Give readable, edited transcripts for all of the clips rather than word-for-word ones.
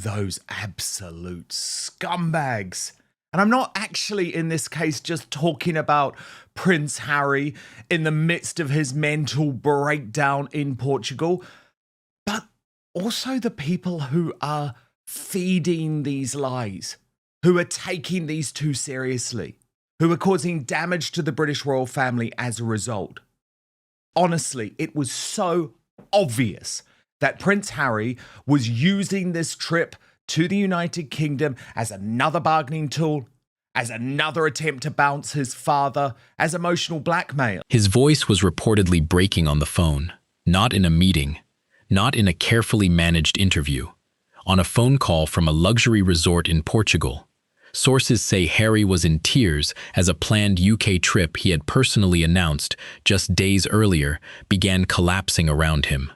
those absolute scumbags. And I'm not actually in this case just talking about Prince Harry in the midst of his mental breakdown in Portugal, but also the people who are feeding these lies, who are taking these too seriously, who are causing damage to the British royal family as a result. Honestly, it was so obvious that Prince Harry was using this trip to the United Kingdom as another bargaining tool, as another attempt to bounce his father, as emotional blackmail. His voice was reportedly breaking on the phone, not in a meeting, not in a carefully managed interview, on a phone call from a luxury resort in Portugal. Sources say Harry was in tears as a planned UK trip he had personally announced just days earlier began collapsing around him.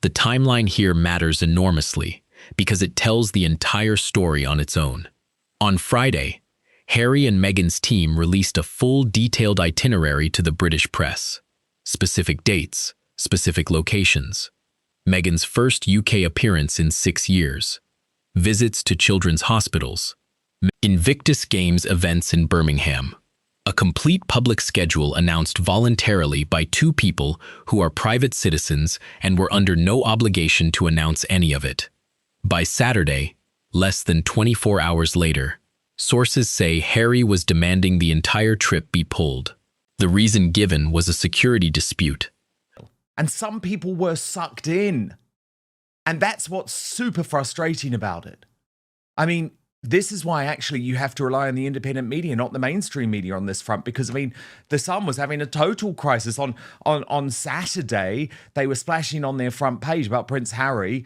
The timeline here matters enormously because it tells the entire story on its own. On Friday, Harry and Meghan's team released a full detailed itinerary to the British press. Specific dates, specific locations. Meghan's first UK appearance in 6 years. Visits to children's hospitals. Invictus Games events in Birmingham. A complete public schedule announced voluntarily by 2 people who are private citizens and were under no obligation to announce any of it. By Saturday, less than 24 hours later, sources say Harry was demanding the entire trip be pulled. The reason given was a security dispute. And some people were sucked in. And that's what's super frustrating about it. I mean, this is why actually you have to rely on the independent media, not the mainstream media on this front, because I mean, The Sun was having a total crisis. On Saturday, they were splashing on their front page about Prince Harry's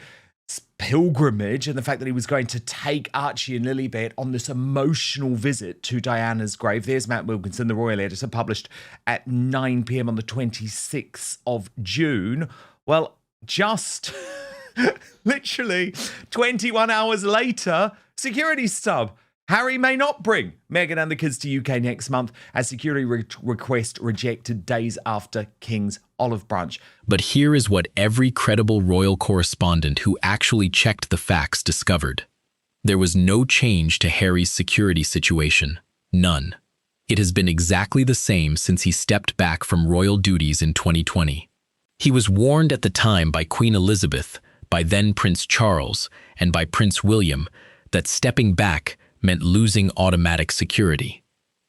pilgrimage and the fact that he was going to take Archie and Lilibet on this emotional visit to Diana's grave. There's Matt Wilkinson, the royal editor, published at 9 p.m. on the 26th of June. Well, just literally 21 hours later, security stub. Harry may not bring Meghan and the kids to UK next month as security request rejected days after King's olive branch. But here is what every credible royal correspondent who actually checked the facts discovered. There was no change to Harry's security situation. None. It has been exactly the same since he stepped back from royal duties in 2020. He was warned at the time by Queen Elizabeth, by then Prince Charles, and by Prince William that stepping back meant losing automatic security.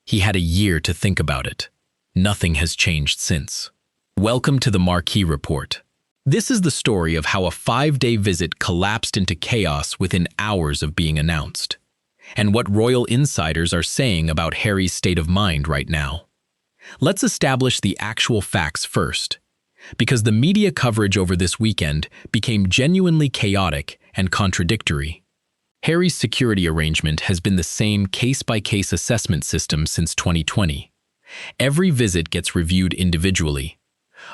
He had a year to think about it. Nothing has changed since. Welcome to the Marquee Report. This is the story of how a 5-day visit collapsed into chaos within hours of being announced, and what royal insiders are saying about Harry's state of mind right now. Let's establish the actual facts first, because the media coverage over this weekend became genuinely chaotic and contradictory. Harry's security arrangement has been the same case-by-case assessment system since 2020. Every visit gets reviewed individually.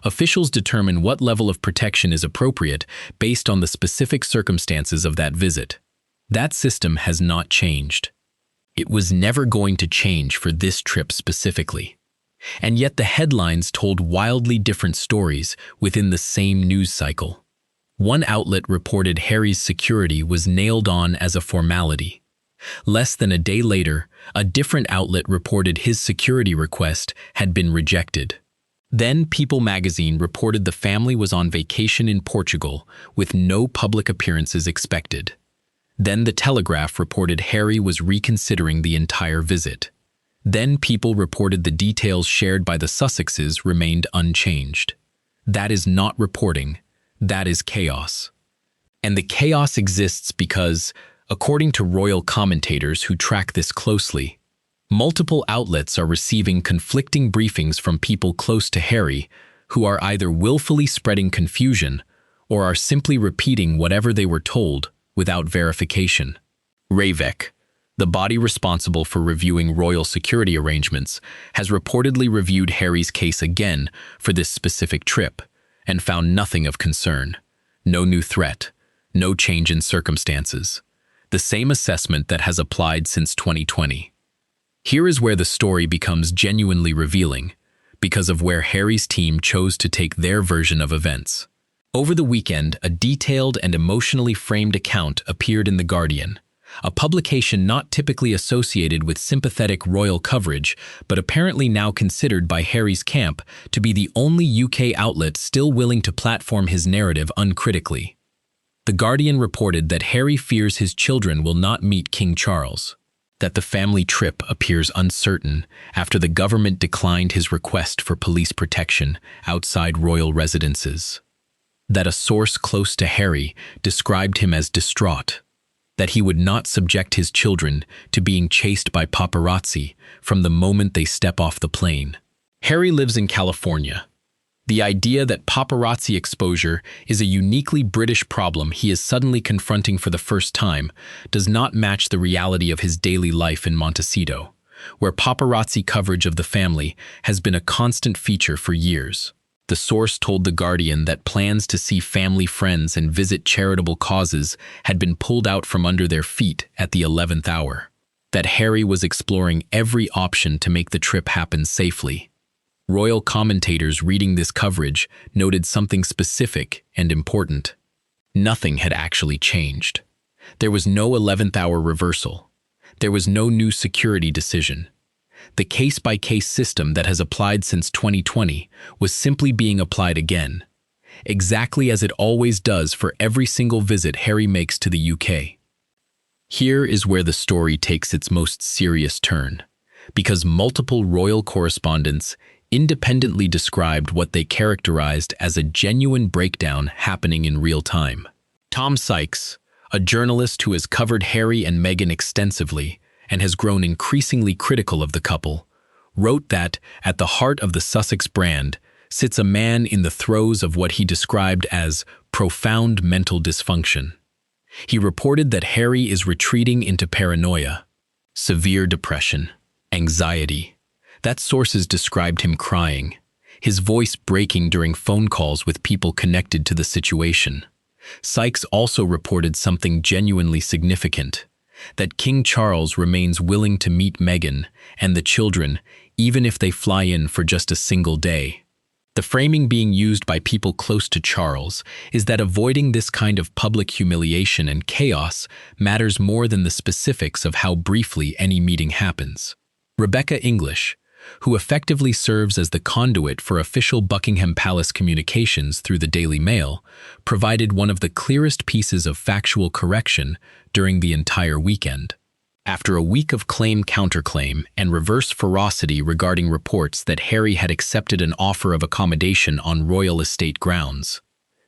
Officials determine what level of protection is appropriate based on the specific circumstances of that visit. That system has not changed. It was never going to change for this trip specifically. And yet the headlines told wildly different stories within the same news cycle. One outlet reported Harry's security was nailed on as a formality. Less than a day later, a different outlet reported his security request had been rejected. Then People magazine reported the family was on vacation in Portugal with no public appearances expected. Then The Telegraph reported Harry was reconsidering the entire visit. Then People reported the details shared by the Sussexes remained unchanged. That is not reporting. That is chaos. And the chaos exists because, according to royal commentators who track this closely, multiple outlets are receiving conflicting briefings from people close to Harry who are either willfully spreading confusion or are simply repeating whatever they were told without verification. Ravek, the body responsible for reviewing royal security arrangements, has reportedly reviewed Harry's case again for this specific trip and found nothing of concern. No new threat, no change in circumstances. The same assessment that has applied since 2020. Here is where the story becomes genuinely revealing, because of where Harry's team chose to take their version of events. Over the weekend, a detailed and emotionally framed account appeared in The Guardian, a publication not typically associated with sympathetic royal coverage, but apparently now considered by Harry's camp to be the only UK outlet still willing to platform his narrative uncritically. The Guardian reported that Harry fears his children will not meet King Charles, that the family trip appears uncertain after the government declined his request for police protection outside royal residences, that a source close to Harry described him as distraught, that he would not subject his children to being chased by paparazzi from the moment they step off the plane. Harry lives in California. The idea that paparazzi exposure is a uniquely British problem he is suddenly confronting for the first time does not match the reality of his daily life in Montecito, where paparazzi coverage of the family has been a constant feature for years. The source told The Guardian that plans to see family friends and visit charitable causes had been pulled out from under their feet at the 11th hour, that Harry was exploring every option to make the trip happen safely. Royal commentators reading this coverage noted something specific and important. Nothing had actually changed. There was no 11th hour reversal. There was no new security decision. The case-by-case system that has applied since 2020 was simply being applied again, exactly as it always does for every single visit Harry makes to the UK. Here is where the story takes its most serious turn, because multiple royal correspondents independently described what they characterized as a genuine breakdown happening in real time. Tom Sykes, a journalist who has covered Harry and Meghan extensively and has grown increasingly critical of the couple, wrote that at the heart of the Sussex brand sits a man in the throes of what he described as profound mental dysfunction. He reported that Harry is retreating into paranoia, severe depression, anxiety. That sources described him crying, his voice breaking during phone calls with people connected to the situation. Sykes also reported something genuinely significant, that King Charles remains willing to meet Meghan and the children even if they fly in for just a single day. The framing being used by people close to Charles is that avoiding this kind of public humiliation and chaos matters more than the specifics of how briefly any meeting happens. Rebecca English, who effectively serves as the conduit for official Buckingham Palace communications through the Daily Mail, provided one of the clearest pieces of factual correction during the entire weekend. After a week of claim-counterclaim and reverse ferocity regarding reports that Harry had accepted an offer of accommodation on royal estate grounds,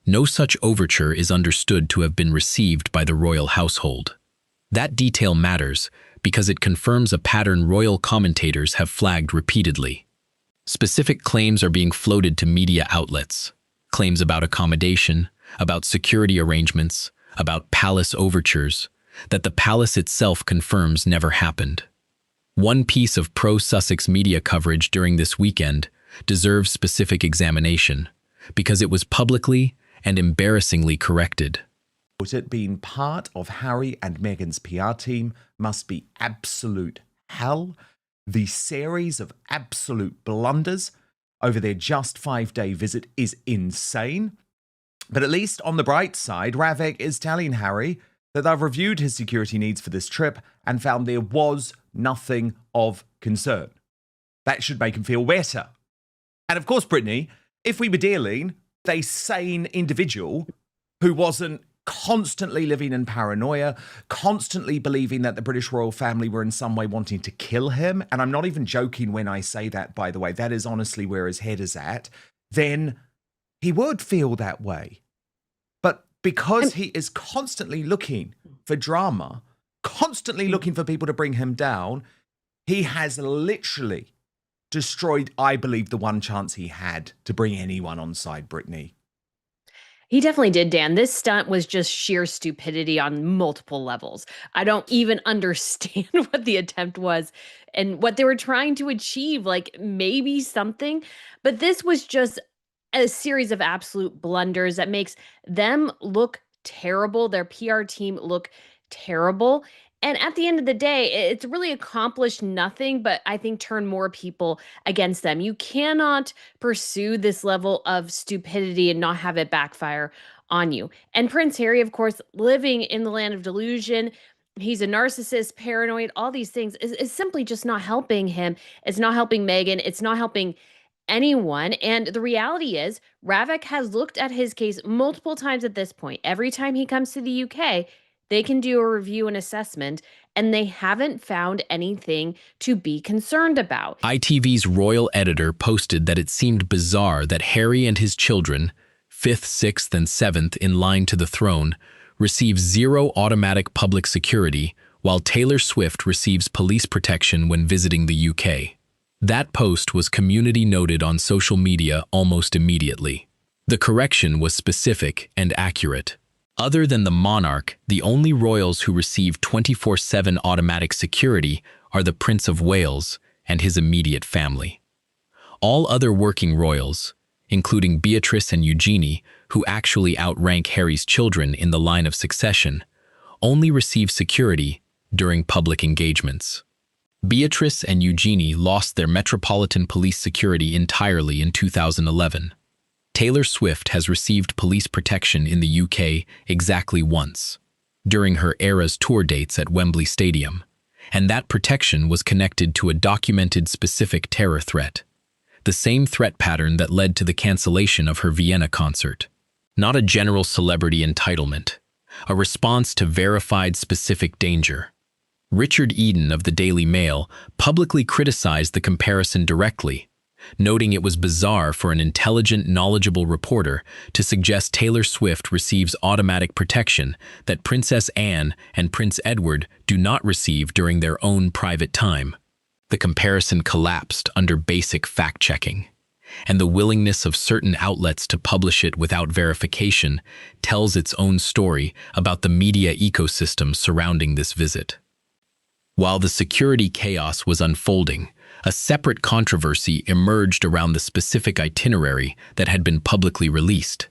no such overture is understood to have been received by the royal household. That detail matters because it confirms a pattern royal commentators have flagged repeatedly. Specific claims are being floated to media outlets. Claims about accommodation, about security arrangements, about palace overtures, that the palace itself confirms never happened. One piece of pro-Sussex media coverage during this weekend deserves specific examination because it was publicly and embarrassingly corrected. It being part of Harry and Meghan's PR team must be absolute hell. The series of absolute blunders over their just 5-day visit is insane. But at least on the bright side, Ravek is telling Harry that they've reviewed his security needs for this trip and found there was nothing of concern. That should make him feel better. And of course, Brittany, if we were dealing with a sane individual who wasn't constantly living in paranoia, constantly believing that the British royal family were in some way wanting to kill him, and I'm not even joking when I say that, by the way, that is honestly where his head is at, then he would feel that way. But because he is constantly looking for drama, constantly looking for people to bring him down, he has literally destroyed, I believe, the one chance he had to bring anyone on side, Brittany. He definitely did, Dan. This stunt was just sheer stupidity on multiple levels. I don't even understand what the attempt was and what they were trying to achieve, like maybe something, but this was just a series of absolute blunders that makes them look terrible, their PR team look terrible, And at the end of the day, it's really accomplished nothing, but I think turn more people against them. You cannot pursue this level of stupidity and not have it backfire on you. And Prince Harry, of course, living in the land of delusion, he's a narcissist, paranoid, all these things is simply just not helping him. It's not helping Meghan. It's not helping anyone. And the reality is, Ravik has looked at his case multiple times at this point. Every time he comes to the UK, they can do a review and assessment, and they haven't found anything to be concerned about. ITV's royal editor posted that it seemed bizarre that Harry and his children, 5th, 6th, and 7th in line to the throne, receive zero automatic public security, while Taylor Swift receives police protection when visiting the UK. That post was community noted on social media almost immediately. The correction was specific and accurate. Other than the monarch, the only royals who receive 24/7 automatic security are the Prince of Wales and his immediate family. All other working royals, including Beatrice and Eugenie, who actually outrank Harry's children in the line of succession, only receive security during public engagements. Beatrice and Eugenie lost their Metropolitan Police security entirely in 2011. Taylor Swift has received police protection in the UK exactly once, during her Eras tour dates at Wembley Stadium, and that protection was connected to a documented specific terror threat, the same threat pattern that led to the cancellation of her Vienna concert. Not a general celebrity entitlement, a response to verified specific danger. Richard Eden of the Daily Mail publicly criticized the comparison directly, noting it was bizarre for an intelligent, knowledgeable reporter to suggest Taylor Swift receives automatic protection that Princess Anne and Prince Edward do not receive during their own private time. The comparison collapsed under basic fact-checking, and the willingness of certain outlets to publish it without verification tells its own story about the media ecosystem surrounding this visit. While the security chaos was unfolding, a separate controversy emerged around the specific itinerary that had been publicly released.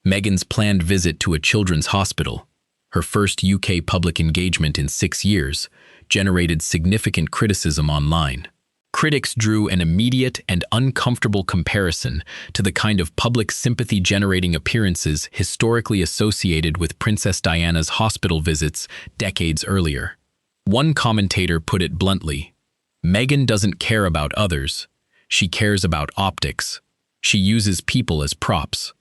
Meghan's planned visit to a children's hospital, her first UK public engagement in 6 years, generated significant criticism online. Critics drew an immediate and uncomfortable comparison to the kind of public sympathy-generating appearances historically associated with Princess Diana's hospital visits decades earlier. One commentator put it bluntly, "Meghan doesn't care about others. She cares about optics. She uses people as props."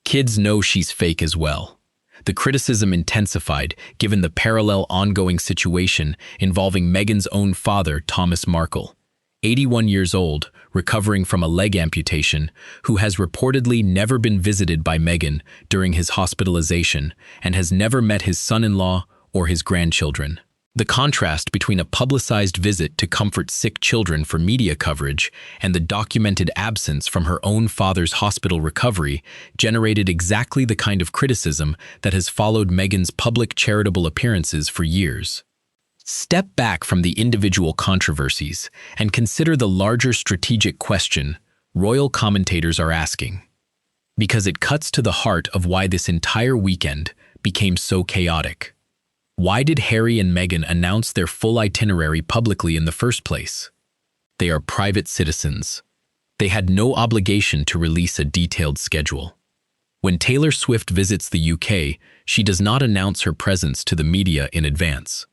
Kids know she's fake as well. The criticism intensified given the parallel ongoing situation involving Meghan's own father, Thomas Markle, 81 years old, recovering from a leg amputation, who has reportedly never been visited by Meghan during his hospitalization and has never met his son-in-law or his grandchildren. The contrast between a publicized visit to comfort sick children for media coverage and the documented absence from her own father's hospital recovery generated exactly the kind of criticism that has followed Meghan's public charitable appearances for years. Step back from the individual controversies and consider the larger strategic question royal commentators are asking, because it cuts to the heart of why this entire weekend became so chaotic. Why did Harry and Meghan announce their full itinerary publicly in the first place? They are private citizens. They had no obligation to release a detailed schedule. When Taylor Swift visits the UK, she does not announce her presence to the media in advance.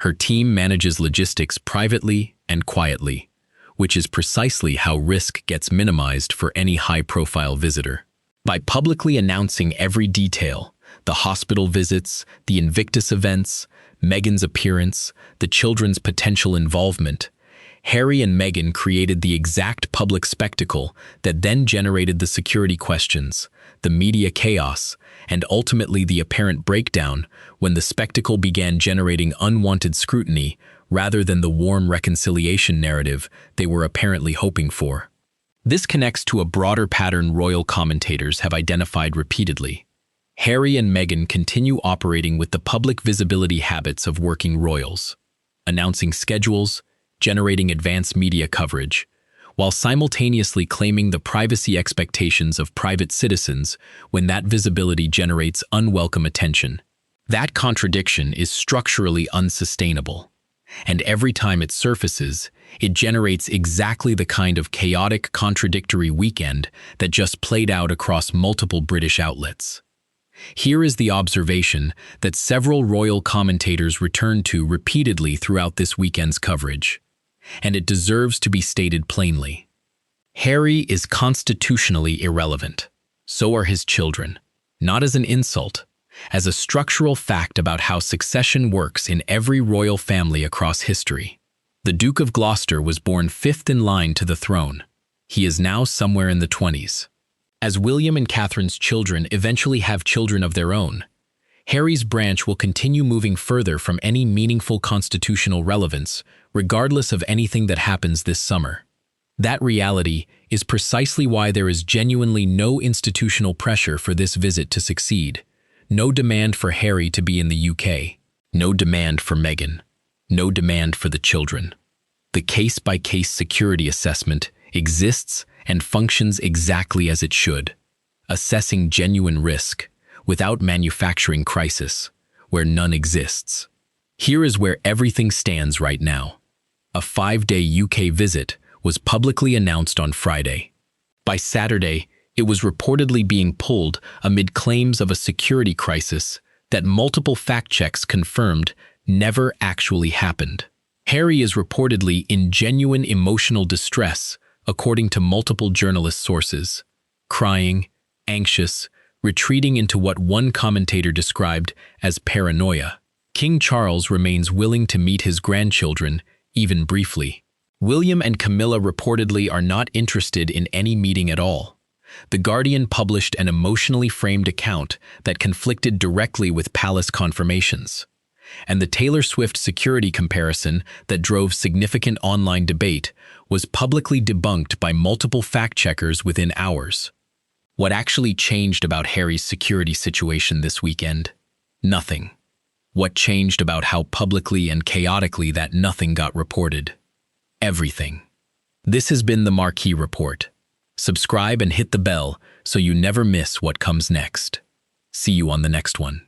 Her team manages logistics privately and quietly, which is precisely how risk gets minimized for any high-profile visitor. By publicly announcing every detail, the hospital visits, the Invictus events, Meghan's appearance, the children's potential involvement, Harry and Meghan created the exact public spectacle that then generated the security questions, the media chaos, and ultimately the apparent breakdown when the spectacle began generating unwanted scrutiny rather than the warm reconciliation narrative they were apparently hoping for. This connects to a broader pattern royal commentators have identified repeatedly. Harry and Meghan continue operating with the public visibility habits of working royals, announcing schedules, generating advance media coverage, while simultaneously claiming the privacy expectations of private citizens when that visibility generates unwelcome attention. That contradiction is structurally unsustainable, and every time it surfaces, it generates exactly the kind of chaotic, contradictory weekend that just played out across multiple British outlets. Here is the observation that several royal commentators returned to repeatedly throughout this weekend's coverage, and it deserves to be stated plainly. Harry is constitutionally irrelevant. So are his children, not as an insult, as a structural fact about how succession works in every royal family across history. The Duke of Gloucester was born fifth in line to the throne. He is now somewhere in the 20s. As William and Catherine's children eventually have children of their own, Harry's branch will continue moving further from any meaningful constitutional relevance, regardless of anything that happens this summer. That reality is precisely why there is genuinely no institutional pressure for this visit to succeed. No demand for Harry to be in the UK. No demand for Meghan. No demand for the children. The case-by-case security assessment exists and functions exactly as it should, assessing genuine risk without manufacturing crisis, where none exists. Here is where everything stands right now. A 5-day UK visit was publicly announced on Friday. By Saturday, it was reportedly being pulled amid claims of a security crisis that multiple fact checks confirmed never actually happened. Harry is reportedly in genuine emotional distress, according to multiple journalist sources, crying, anxious, retreating into what one commentator described as paranoia. King Charles remains willing to meet his grandchildren, even briefly. William and Camilla reportedly are not interested in any meeting at all. The Guardian published an emotionally framed account that conflicted directly with palace confirmations. And the Taylor Swift security comparison that drove significant online debate was publicly debunked by multiple fact-checkers within hours. What actually changed about Harry's security situation this weekend? Nothing. What changed about how publicly and chaotically that nothing got reported? Everything. This has been the Marquee Report. Subscribe and hit the bell so you never miss what comes next. See you on the next one.